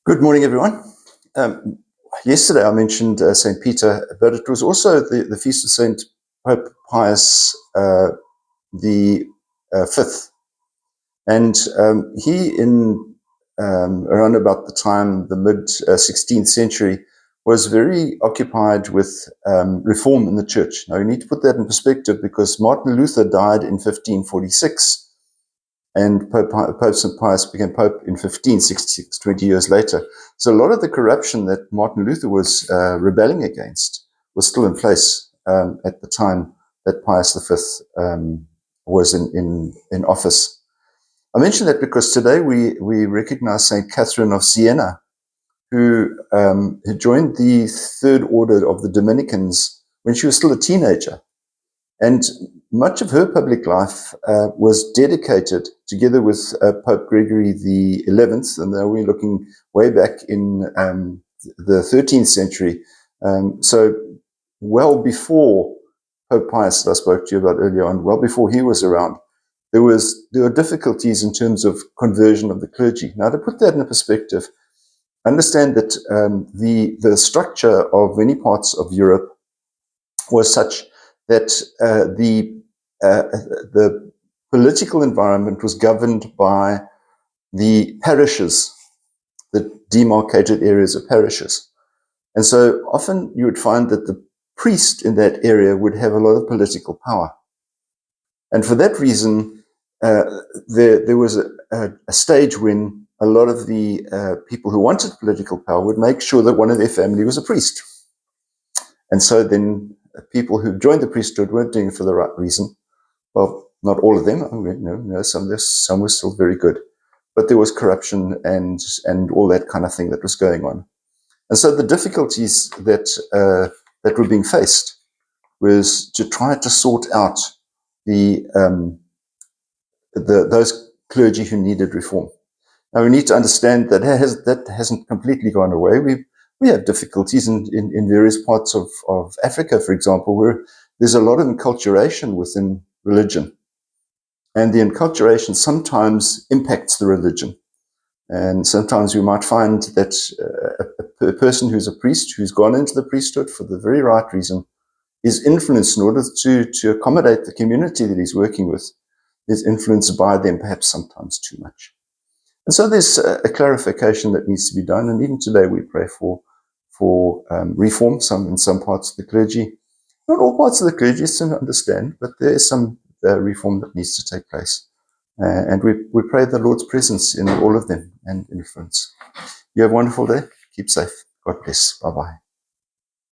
Good morning, everyone. Yesterday I mentioned St. Peter, but it was also the feast of St. Pope Pius the Fifth. And he, in around about the time, the mid 16th century, was very occupied with reform in the church. Now, you need to put that in perspective because Martin Luther died in 1546. And Pope St. Pius became Pope in 1566, 20 years later. So a lot of the corruption that Martin Luther was rebelling against was still in place at the time that Pius V was in office. I mention that because today we recognize St. Catherine of Siena, who joined the Third Order of the Dominicans when she was still a teenager. And much of her public life was dedicated, together with Pope Gregory XI, and now we're looking way back in the 13th century. So well before Pope Pius that I spoke to you about earlier on, well before he was around, there were difficulties in terms of conversion of the clergy. Now, to put that in perspective, understand that the structure of many parts of Europe was such that the political environment was governed by the parishes, the demarcated areas of parishes. And so often you would find that the priest in that area would have a lot of political power. And for that reason, there was a stage when a lot of the people who wanted political power would make sure that one of their family was a priest. And so then people who joined the priesthood weren't doing it for the right reason. Well, not all of them. Some were still very good, but there was corruption and all that kind of thing that was going on. And so the difficulties that were being faced was to try to sort out those clergy who needed reform. Now we need to understand that that hasn't completely gone away. We have difficulties in various parts of Africa, for example, where there's a lot of enculturation within religion. And the enculturation sometimes impacts the religion. And sometimes we might find that a person who's a priest, who's gone into the priesthood for the very right reason, is influenced in order to accommodate the community that he's working with, is influenced by them perhaps sometimes too much. And so there's a clarification that needs to be done. And even today we pray for reform in some parts of the clergy. Not all parts of the clergy still understand, but there is some reform that needs to take place. And we pray the Lord's presence in all of them and influence. You have a wonderful day. Keep safe. God bless. Bye-bye.